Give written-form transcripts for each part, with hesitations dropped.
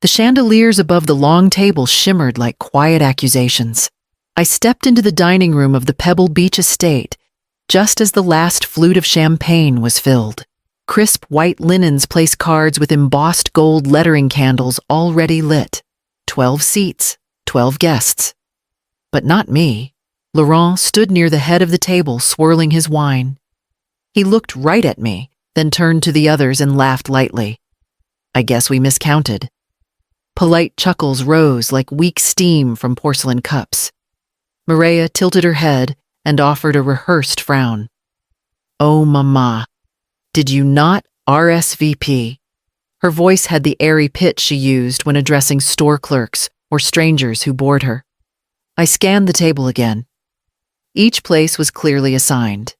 The chandeliers above the long table shimmered like quiet accusations. I stepped into the dining room of the Pebble Beach estate just as the last flute of champagne was filled. Crisp white linens placed cards with embossed gold lettering candles already lit. 12 seats, 12 guests. But not me. Laurent stood near the head of the table swirling his wine. He looked right at me, then turned to the others and laughed lightly. I guess we miscounted. Polite chuckles rose like weak steam from porcelain cups. Mireia tilted her head and offered a rehearsed frown. Oh, mama, did you not RSVP? Her voice had the airy pitch she used when addressing store clerks or strangers who bored her. I scanned the table again. Each place was clearly assigned.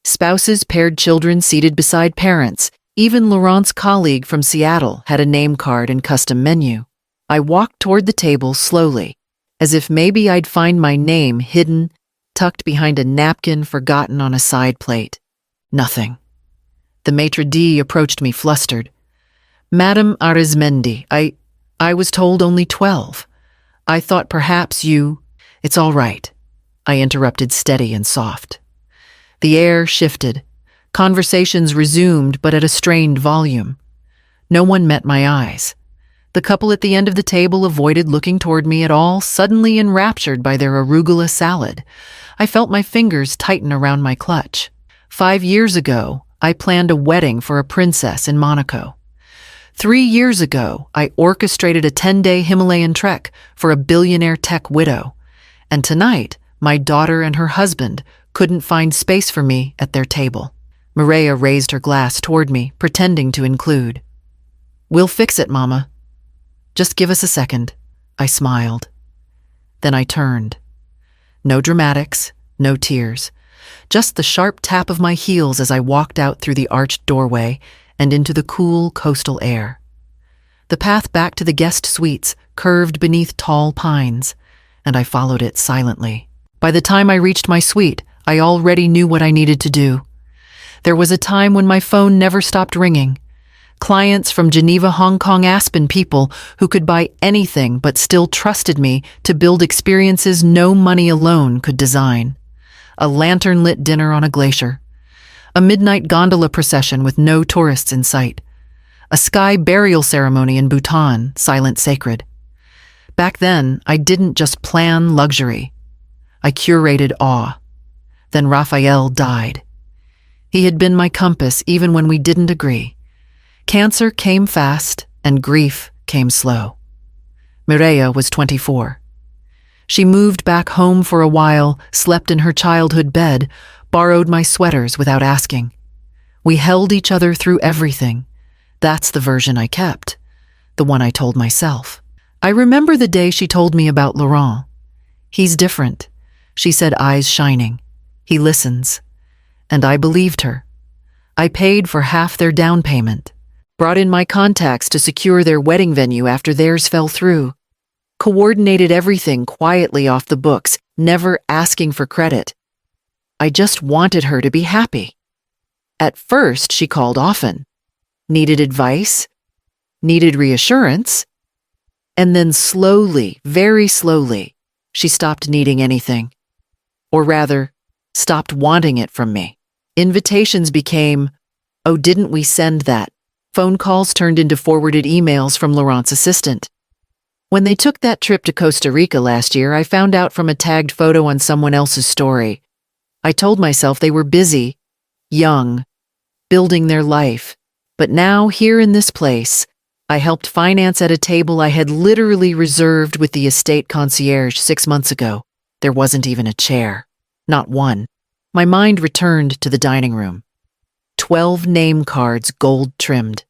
Spouses paired children seated beside parents. Even Laurent's colleague from Seattle had a name card and custom menu. I walked toward the table slowly, as if maybe I'd find my name hidden, tucked behind a napkin forgotten on a side plate. Nothing. The maitre d' approached me flustered. Madame Arizmendi, I was told only 12. I thought perhaps you— It's all right, I interrupted steady and soft. The air shifted. Conversations resumed, but at a strained volume. No one met my eyes. The couple at the end of the table avoided looking toward me at all, suddenly enraptured by their arugula salad. I felt my fingers tighten around my clutch. 5 years ago, I planned a wedding for a princess in Monaco. 3 years ago, I orchestrated a 10-day Himalayan trek for a billionaire tech widow. And tonight, my daughter and her husband couldn't find space for me at their table. Mireia raised her glass toward me, pretending to include. We'll fix it, Mama. Just give us a second. I smiled. Then I turned. No dramatics, no tears. Just the sharp tap of my heels as I walked out through the arched doorway and into the cool coastal air. The path back to the guest suites curved beneath tall pines, and I followed it silently. By the time I reached my suite, I already knew what I needed to do. There was a time when my phone never stopped ringing. Clients from Geneva, Hong Kong, Aspen, people who could buy anything but still trusted me to build experiences no money alone could design. A lantern-lit dinner on a glacier. A midnight gondola procession with no tourists in sight. A sky burial ceremony in Bhutan, silent sacred. Back then, I didn't just plan luxury. I curated awe. Then Raphael died. He had been my compass even when we didn't agree. Cancer came fast and grief came slow. Mireia was 24. She moved back home for a while, slept in her childhood bed, borrowed my sweaters without asking. We held each other through everything. That's the version I kept, the one I told myself. I remember the day she told me about Laurent. He's different, she said, eyes shining. He listens. And I believed her. I paid for half their down payment, brought in my contacts to secure their wedding venue after theirs fell through, coordinated everything quietly off the books, never asking for credit. I just wanted her to be happy. At first, she called often, needed advice, needed reassurance, and then slowly, very slowly, she stopped needing anything. Or rather, stopped wanting it from me. Invitations became, oh, didn't we send that? Phone calls turned into forwarded emails from Laurent's assistant. When they took that trip to Costa Rica last year, I found out from a tagged photo on someone else's story. I told myself they were busy, young, building their life. But now, here in this place, I helped finance at a table I had literally reserved with the estate concierge 6 months ago. There wasn't even a chair. Not one. My mind returned to the dining room. 12 name cards, gold-trimmed.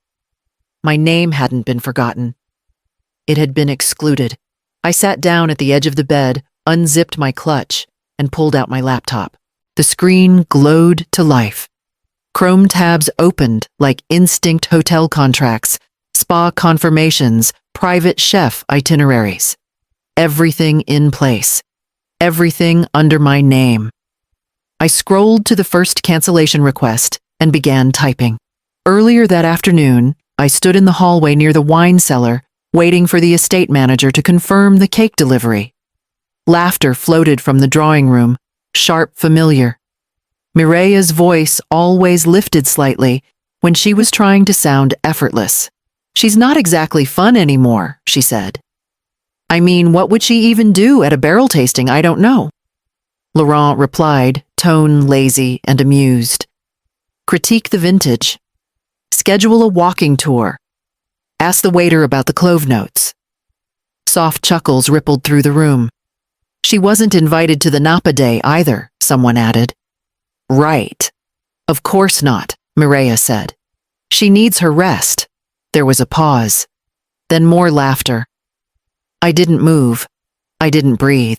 My name hadn't been forgotten. It had been excluded. I sat down at the edge of the bed, unzipped my clutch, and pulled out my laptop. The screen glowed to life. Chrome tabs opened like instinct hotel contracts, spa confirmations, private chef itineraries. Everything in place. Everything under my name. I scrolled to the first cancellation request and began typing. Earlier that afternoon, I stood in the hallway near the wine cellar, waiting for the estate manager to confirm the cake delivery. Laughter floated from the drawing room, sharp, familiar. Mireya's voice always lifted slightly when she was trying to sound effortless. "She's not exactly fun anymore," she said. "I mean, what would she even do at a barrel tasting? I don't know." Laurent replied, tone lazy and amused. "Critique the vintage. Schedule a walking tour. Ask the waiter about the clove notes." Soft chuckles rippled through the room. "She wasn't invited to the Napa Day either," someone added. "Right. Of course not," Mireya said. "She needs her rest." There was a pause. Then more laughter. I didn't move. I didn't breathe.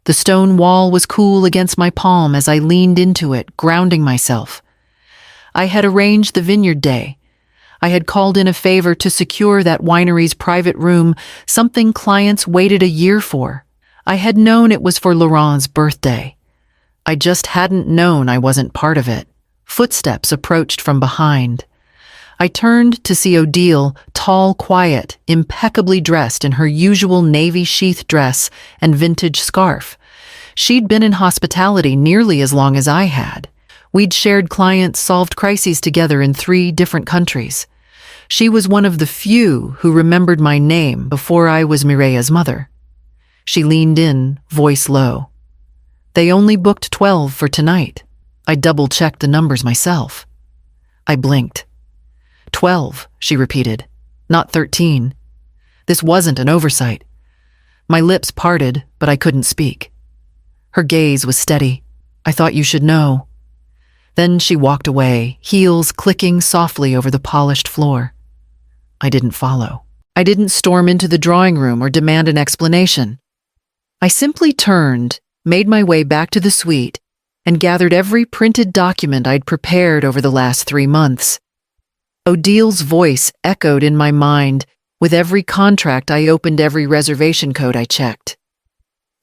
The stone wall was cool against my palm as I leaned into it, grounding myself. I had arranged the vineyard day. I had called in a favor to secure that winery's private room, something clients waited a year for. I had known it was for Laurent's birthday. I just hadn't known I wasn't part of it. Footsteps approached from behind. I turned to see Odile, tall, quiet, impeccably dressed in her usual navy sheath dress and vintage scarf. She'd been in hospitality nearly as long as I had. We'd shared clients, solved crises together in 3 different countries. She was one of the few who remembered my name before I was Mireya's mother. She leaned in, voice low. "They only booked 12 for tonight." I double-checked the numbers myself. I blinked. 12, she repeated, not 13. This wasn't an oversight. My lips parted, but I couldn't speak. Her gaze was steady. "I thought you should know." Then she walked away, heels clicking softly over the polished floor. I didn't follow. I didn't storm into the drawing room or demand an explanation. I simply turned, made my way back to the suite, and gathered every printed document I'd prepared over the last 3 months. Odile's voice echoed in my mind. With every contract I opened, every reservation code I checked.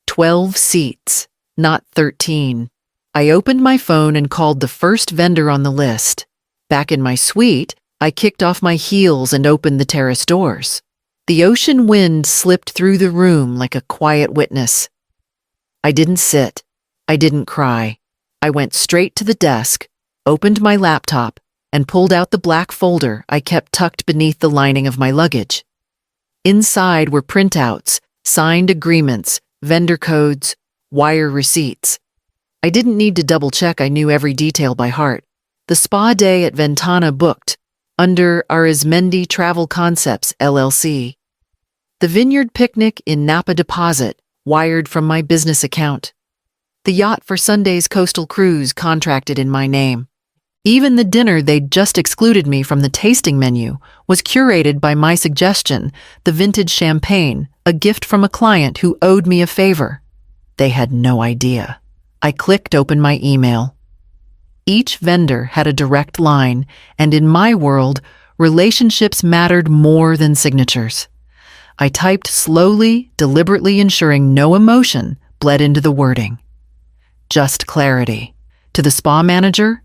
12 seats, not 13. I opened my phone and called the first vendor on the list. Back in my suite, I kicked off my heels and opened the terrace doors. The ocean wind slipped through the room like a quiet witness. I didn't sit. I didn't cry. I went straight to the desk, opened my laptop, and pulled out the black folder I kept tucked beneath the lining of my luggage. Inside were printouts, signed agreements, vendor codes, wire receipts. I didn't need to double-check. I knew every detail by heart. The spa day at Ventana booked, under Arizmendi Travel Concepts, LLC. The vineyard picnic in Napa deposit, wired from my business account. The yacht for Sunday's coastal cruise contracted in my name. Even the dinner they'd just excluded me from the tasting menu was curated by my suggestion, the vintage champagne, a gift from a client who owed me a favor. They had no idea. I clicked open my email. Each vendor had a direct line, and in my world, relationships mattered more than signatures. I typed slowly, deliberately ensuring no emotion bled into the wording. Just clarity. To the spa manager,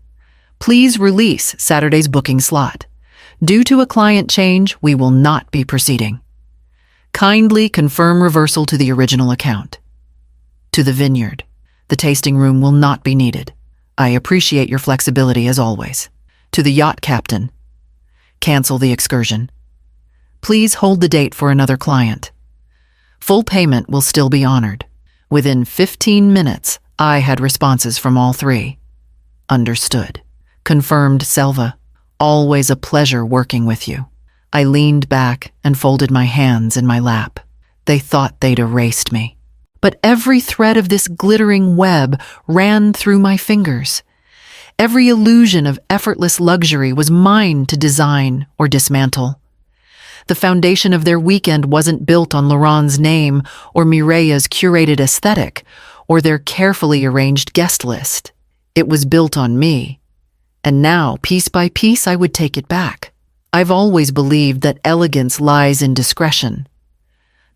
please release Saturday's booking slot. Due to a client change, we will not be proceeding. Kindly confirm reversal to the original account. To the vineyard, the tasting room will not be needed. I appreciate your flexibility as always. To the yacht captain, cancel the excursion. Please hold the date for another client. Full payment will still be honored. Within 15 minutes, I had responses from all 3. Understood. Confirmed, Selva. Always a pleasure working with you. I leaned back and folded my hands in my lap. They thought they'd erased me. But every thread of this glittering web ran through my fingers. Every illusion of effortless luxury was mine to design or dismantle. The foundation of their weekend wasn't built on Laurent's name or Mireya's curated aesthetic or their carefully arranged guest list. It was built on me. And now, piece by piece, I would take it back. I've always believed that elegance lies in discretion.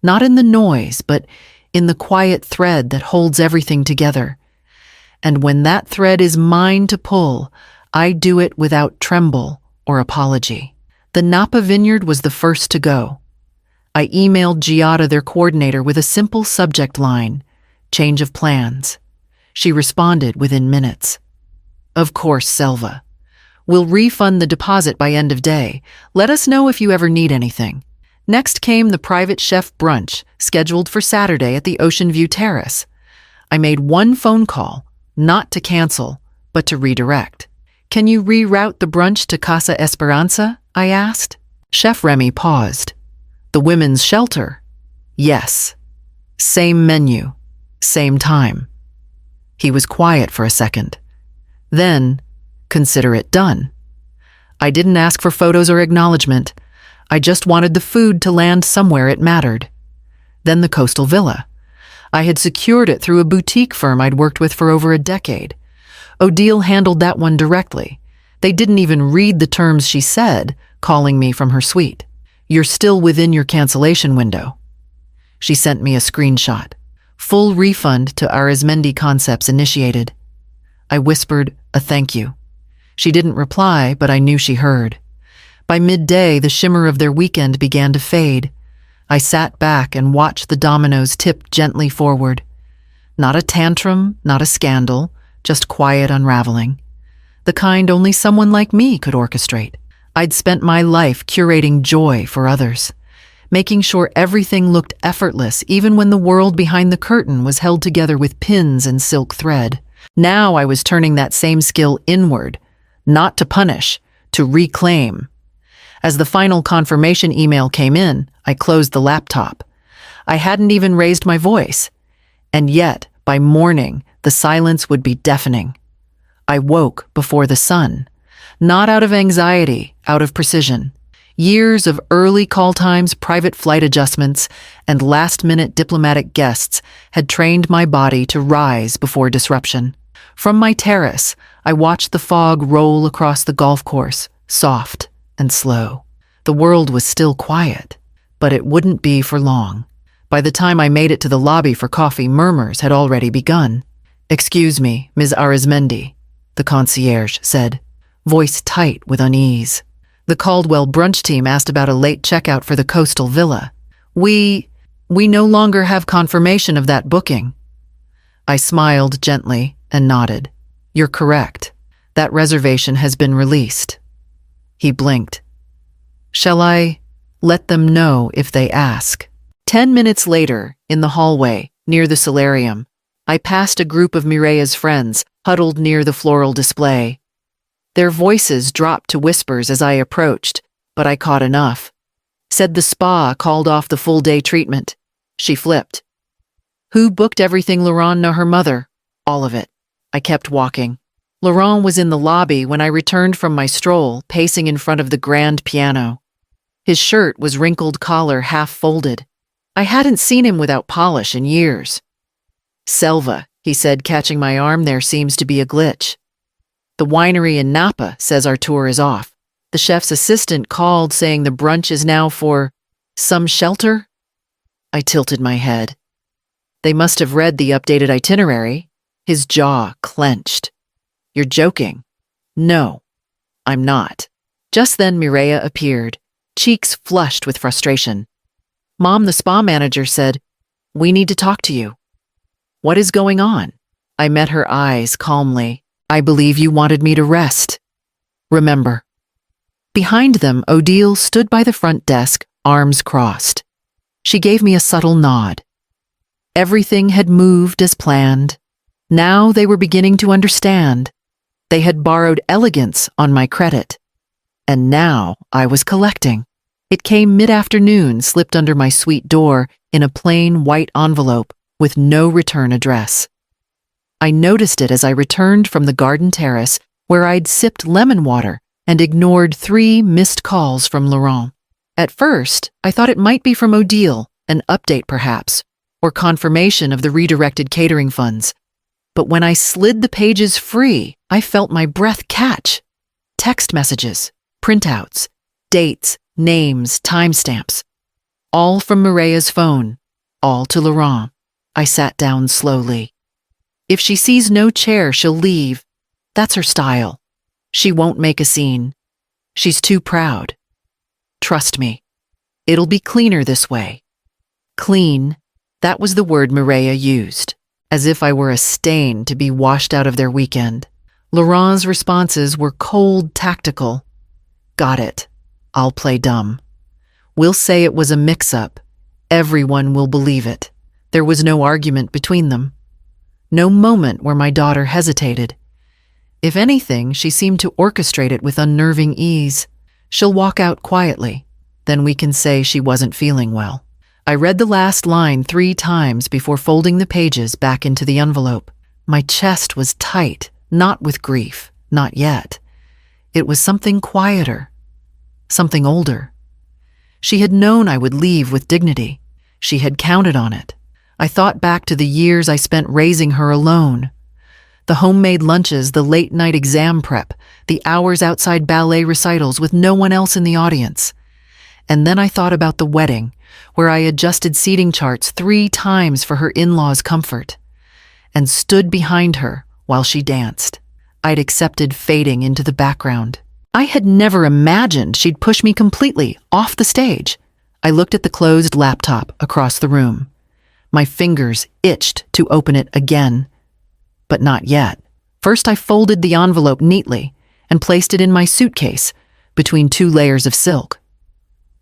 Not in the noise, but in the quiet thread that holds everything together. And when that thread is mine to pull, I do it without tremble or apology. The Napa vineyard was the first to go. I emailed Giada, their coordinator, with a simple subject line, change of plans. She responded within minutes. Of course, Selva. We'll refund the deposit by end of day. Let us know if you ever need anything. Next came the private chef brunch, scheduled for Saturday at the Ocean View Terrace. I made one phone call, not to cancel, but to redirect. Can you reroute the brunch to Casa Esperanza? I asked. Chef Remy paused. The women's shelter? Yes. Same menu. Same time. He was quiet for a second. Then, consider it done. I didn't ask for photos or acknowledgement. I just wanted the food to land somewhere it mattered. Then the coastal villa. I had secured it through a boutique firm I'd worked with for over a decade. Odile handled that one directly. They didn't even read the terms she said, calling me from her suite. You're still within your cancellation window. She sent me a screenshot. Full refund to Arizmendi Concepts initiated. I whispered a thank you. She didn't reply, but I knew she heard. By midday, the shimmer of their weekend began to fade. I sat back and watched the dominoes tip gently forward. Not a tantrum, not a scandal, just quiet unraveling. The kind only someone like me could orchestrate. I'd spent my life curating joy for others, making sure everything looked effortless even when the world behind the curtain was held together with pins and silk thread. Now I was turning that same skill inward, not to punish, to reclaim. As the final confirmation email came in, I closed the laptop. I hadn't even raised my voice. And yet, by morning, the silence would be deafening. I woke before the sun, not out of anxiety, out of precision. Years of early call times, private flight adjustments, and last-minute diplomatic guests had trained my body to rise before disruption. From my terrace, I watched the fog roll across the golf course, soft and slow. The world was still quiet, but it wouldn't be for long. By the time I made it to the lobby for coffee, murmurs had already begun. "Excuse me, Ms. Arizmendi," the concierge said, voice tight with unease. The Caldwell brunch team asked about a late checkout for the coastal villa. We no longer have confirmation of that booking." I smiled gently and nodded. "You're correct. That reservation has been released." He blinked. "Shall I let them know if they ask?" 10 minutes later, in the hallway, near the solarium, I passed a group of Mireya's friends, huddled near the floral display. Their voices dropped to whispers as I approached, but I caught enough. Said the spa called off the full-day treatment. She flipped. "Who booked everything, Laurent nor her mother?" "All of it." I kept walking. Laurent was in the lobby when I returned from my stroll, pacing in front of the grand piano. His shirt was wrinkled collar half folded. I hadn't seen him without polish in years. "Selva," he said, catching my arm, "there seems to be a glitch. The winery in Napa says our tour is off. The chef's assistant called saying the brunch is now for some shelter." I tilted my head. They must have read the updated itinerary. His jaw clenched. "You're joking." "No, I'm not." Just then Mireya appeared, cheeks flushed with frustration. "Mom," the spa manager said, "we need to talk to you." "What is going on?" I met her eyes calmly. "I believe you wanted me to rest. Remember." Behind them, Odile stood by the front desk, arms crossed. She gave me a subtle nod. Everything had moved as planned. Now they were beginning to understand. They had borrowed elegance on my credit. And now I was collecting. It came mid-afternoon, slipped under my suite door in a plain white envelope with no return address. I noticed it as I returned from the garden terrace where I'd sipped lemon water and ignored 3 missed calls from Laurent. At first, I thought it might be from Odile, an update perhaps, or confirmation of the redirected catering funds. But when I slid the pages free, I felt my breath catch. Text messages, printouts, dates, names, timestamps. All from Mireya's phone, all to Laurent. I sat down slowly. If she sees no chair, she'll leave. That's her style. She won't make a scene. She's too proud. Trust me. It'll be cleaner this way. Clean, that was the word Mireia used, as if I were a stain to be washed out of their weekend. Laurent's responses were cold, tactical. Got it. I'll play dumb. We'll say it was a mix-up. Everyone will believe it. There was no argument between them. No moment where my daughter hesitated. If anything, she seemed to orchestrate it with unnerving ease. She'll walk out quietly. Then we can say she wasn't feeling well. I read the last line 3 times before folding the pages back into the envelope. My chest was tight, not with grief, not yet. It was something quieter, something older. She had known I would leave with dignity. She had counted on it. I thought back to the years I spent raising her alone. The homemade lunches, the late-night exam prep, the hours outside ballet recitals with no one else in the audience. And then I thought about the wedding, where I adjusted seating charts 3 times for her in-laws' comfort, and stood behind her while she danced. I'd accepted fading into the background. I had never imagined she'd push me completely off the stage. I looked at the closed laptop across the room. My fingers itched to open it again, but not yet. First, I folded the envelope neatly and placed it in my suitcase between 2 layers of silk.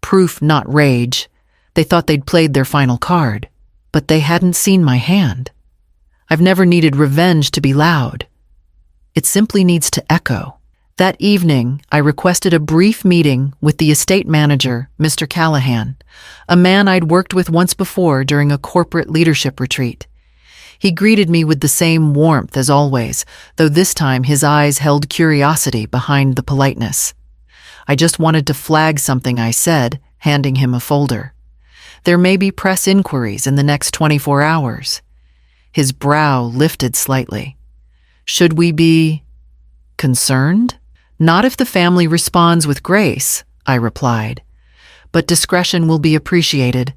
Proof, not rage. They thought they'd played their final card, but they hadn't seen my hand. I've never needed revenge to be loud. It simply needs to echo. That evening, I requested a brief meeting with the estate manager, Mr. Callahan, a man I'd worked with once before during a corporate leadership retreat. He greeted me with the same warmth as always, though this time his eyes held curiosity behind the politeness. I just wanted to flag something I said, handing him a folder. There may be press inquiries in the next 24 hours. His brow lifted slightly. Should we be concerned? Not if the family responds with grace, I replied. But discretion will be appreciated.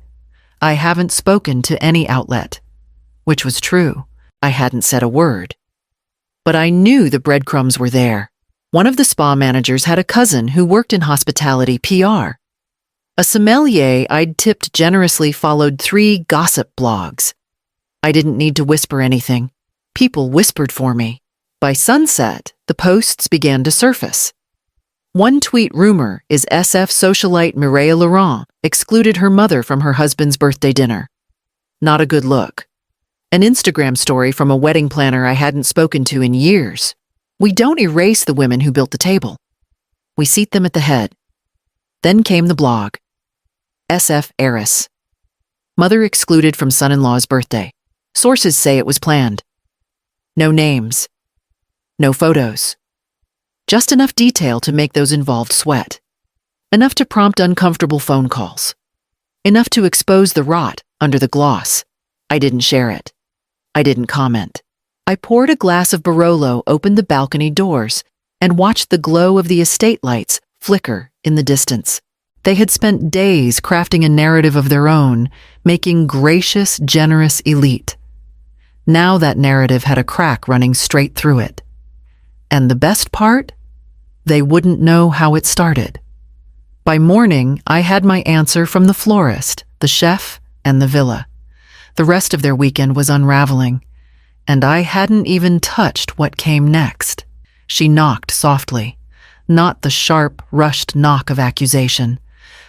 I haven't spoken to any outlet. Which was true. I hadn't said a word. But I knew the breadcrumbs were there. One of the spa managers had a cousin who worked in hospitality PR. A sommelier I'd tipped generously followed 3 gossip blogs. I didn't need to whisper anything. People whispered for me. By sunset, the posts began to surface. One tweet rumor is SF socialite Mireia Laurent excluded her mother from her husband's birthday dinner. Not a good look. An Instagram story from a wedding planner I hadn't spoken to in years. We don't erase the women who built the table. We seat them at the head. Then came the blog. SF heiress. Mother excluded from son-in-law's birthday. Sources say it was planned. No names. No photos. Just enough detail to make those involved sweat. Enough to prompt uncomfortable phone calls. Enough to expose the rot under the gloss. I didn't share it. I didn't comment. I poured a glass of Barolo, opened the balcony doors, and watched the glow of the estate lights flicker in the distance. They had spent days crafting a narrative of their own, making gracious, generous elite. Now that narrative had a crack running straight through it. And the best part? They wouldn't know how it started. By morning, I had my answer from the florist, the chef, and the villa. The rest of their weekend was unraveling, and I hadn't even touched what came next. She knocked softly, not the sharp, rushed knock of accusation,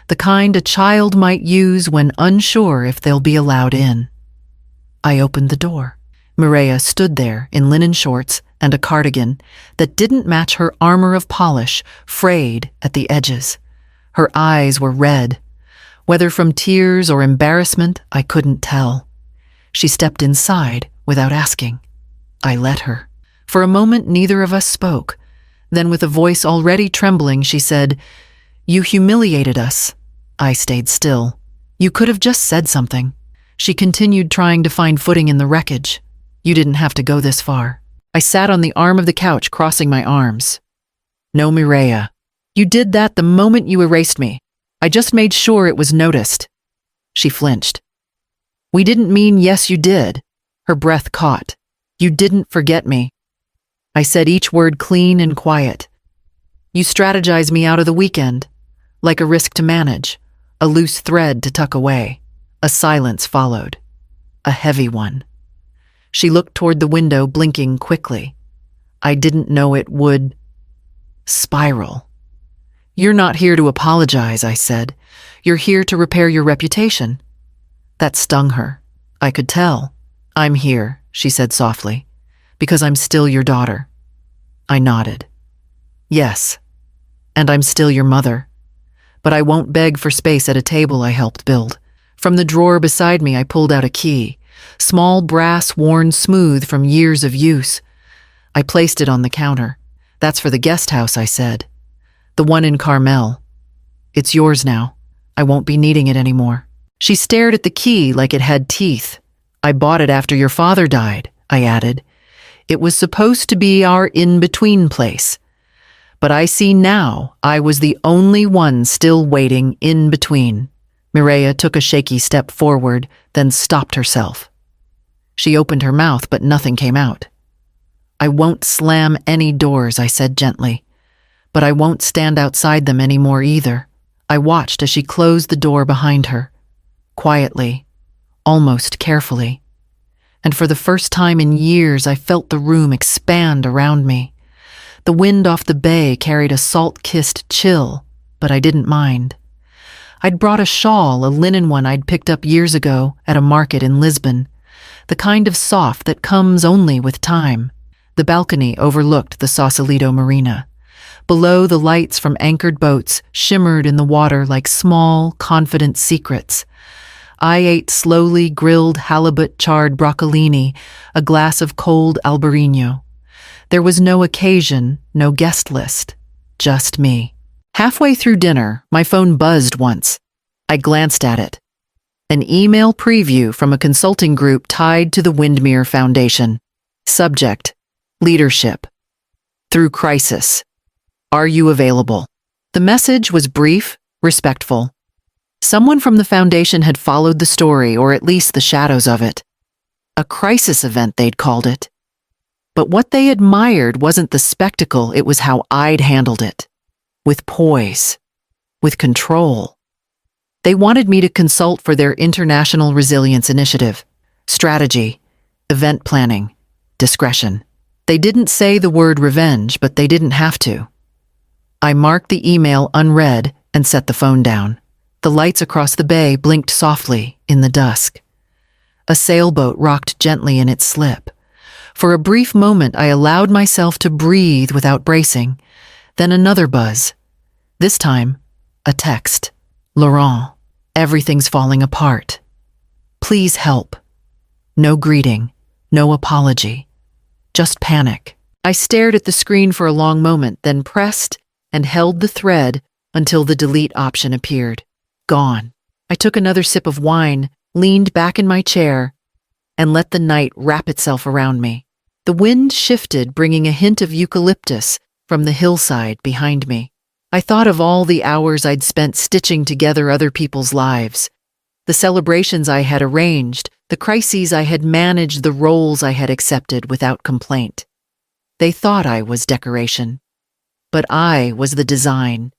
the kind a child might use when unsure if they'll be allowed in. I opened the door. Mireia stood there in linen shorts and a cardigan that didn't match her armor of polish, frayed at the edges. Her eyes were red. Whether from tears or embarrassment, I couldn't tell. She stepped inside without asking. I let her. For a moment, neither of us spoke. Then, with a voice already trembling, she said, "You humiliated us." I stayed still. "You could have just said something." She continued, trying to find footing in the wreckage. "You didn't have to go this far." I sat on the arm of the couch, crossing my arms. "No, Mireia. You did that the moment you erased me. I just made sure it was noticed." She flinched. "We didn't mean yes, you did." Her breath caught. "You didn't forget me." I said each word clean and quiet. "You strategized me out of the weekend, like a risk to manage, a loose thread to tuck away. A silence followed, a heavy one. She looked toward the window, blinking quickly. I didn't know it would spiral. "You're not here to apologize," I said. "You're here to repair your reputation." That stung her. I could tell. "I'm here," she said softly, "because I'm still your daughter." I nodded. "Yes, and I'm still your mother. But I won't beg for space at a table I helped build." From the drawer beside me, I pulled out a key, small brass worn smooth from years of use. I placed it on the counter. "That's for the guest house," I said. "The one in Carmel. It's yours now. I won't be needing it anymore." She stared at the key like it had teeth. "I bought it after your father died," I added. "It was supposed to be our in-between place. But I see now I was the only one still waiting in between." Mireya took a shaky step forward, then stopped herself. She opened her mouth, but nothing came out. "I won't slam any doors," I said gently, "but I won't stand outside them anymore either." I watched as she closed the door behind her, quietly, almost carefully. And for the first time in years, I felt the room expand around me. The wind off the bay carried a salt-kissed chill, but I didn't mind. I'd brought a shawl, a linen one I'd picked up years ago at a market in Lisbon, the kind of soft that comes only with time. The balcony overlooked the Sausalito Marina. Below, the lights from anchored boats shimmered in the water like small, confident secrets. I ate slowly grilled halibut charred broccolini, a glass of cold Albarino. There was no occasion, no guest list, just me. Halfway through dinner, my phone buzzed once. I glanced at it. An email preview from a consulting group tied to the Windmere Foundation. Subject: Leadership. Through crisis. Are you available? The message was brief, respectful. Someone from the foundation had followed the story, or at least the shadows of it. A crisis event, they'd called it. But what they admired wasn't the spectacle, it was how I'd handled it. With poise. With control. They wanted me to consult for their International Resilience Initiative. Strategy. Event planning. Discretion. They didn't say the word revenge, but they didn't have to. I marked the email unread and set the phone down. The lights across the bay blinked softly in the dusk. A sailboat rocked gently in its slip. For a brief moment, I allowed myself to breathe without bracing. Then another buzz. This time, a text. "Laurent, everything's falling apart. Please help." No greeting, no apology, just panic. I stared at the screen for a long moment, then pressed and held the thread until the delete option appeared. Gone. I took another sip of wine, leaned back in my chair, and let the night wrap itself around me. The wind shifted, bringing a hint of eucalyptus from the hillside behind me. I thought of all the hours I'd spent stitching together other people's lives, the celebrations I had arranged, the crises I had managed, the roles I had accepted without complaint. They thought I was decoration, but I was the design,